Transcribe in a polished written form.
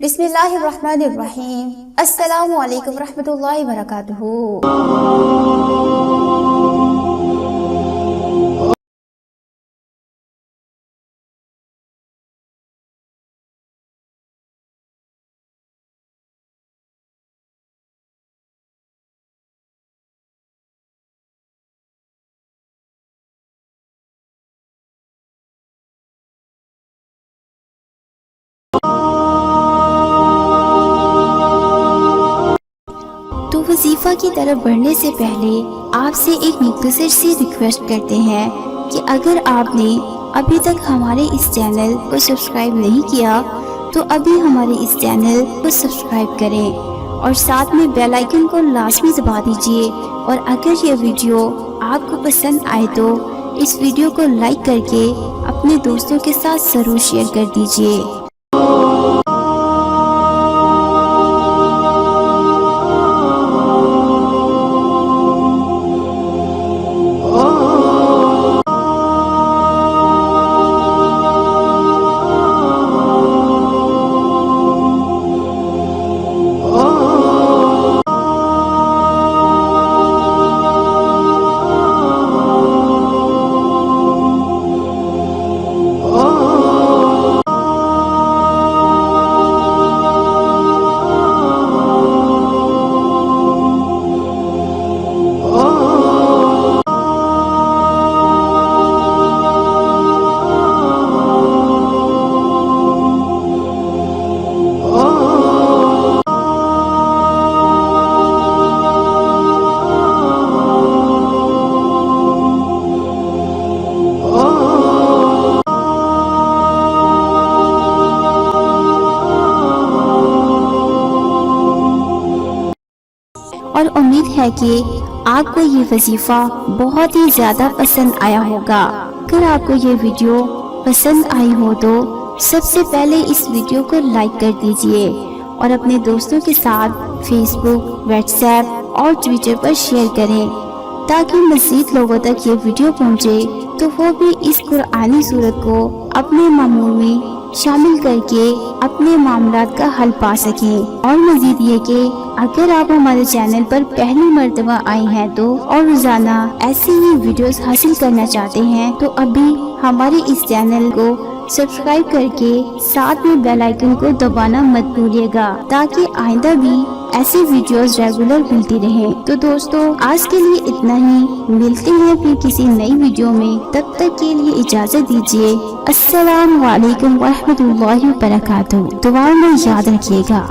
बिस्मिल्लाहिर्रहमानिर्रहीम। अस्सलामु अलैकुम रहमतुल्लाहि व बरकातुहू। तो वजीफ़ा की तरफ बढ़ने से पहले आपसे एक मुख्तसर सी रिक्वेस्ट करते हैं कि अगर आपने अभी तक हमारे इस चैनल को सब्सक्राइब नहीं किया तो अभी हमारे इस चैनल को सब्सक्राइब करें और साथ में बेल आइकन को लाजमी दबा दीजिए। और अगर ये वीडियो आपको पसंद आए तो इस वीडियो को लाइक करके अपने दोस्तों के साथ ज़रूर शेयर कर दीजिए। और उम्मीद है कि आपको ये वजीफ़ा बहुत ही ज़्यादा पसंद आया होगा। अगर आपको ये वीडियो पसंद आई हो तो सबसे पहले इस वीडियो को लाइक कर दीजिए और अपने दोस्तों के साथ फेसबुक, व्हाट्सएप और ट्विटर पर शेयर करें ताकि मज़ीद लोगों तक ये वीडियो पहुँचे तो वो भी इस कुरानी सूरत को अपने मामूल में शामिल करके अपने मामलात का हल पा सकें। और मजीद ये कि अगर आप हमारे चैनल पर पहली मर्तबा आए हैं तो और रोजाना ऐसी ही वीडियोस हासिल करना चाहते हैं तो अभी हमारे इस चैनल को सब्सक्राइब करके साथ में बेल आइकन को दबाना मत भूलिएगा ताकि आइंदा भी ऐसी वीडियोस रेगुलर मिलती रहे। तो दोस्तों आज के लिए इतना ही, मिलते हैं फिर किसी नई वीडियो में, तब तक के लिए इजाजत दीजिए। अस्सलामु अलैकुम व रहमतुल्लाहि व बरकातुहू। दुआ में याद रखिएगा।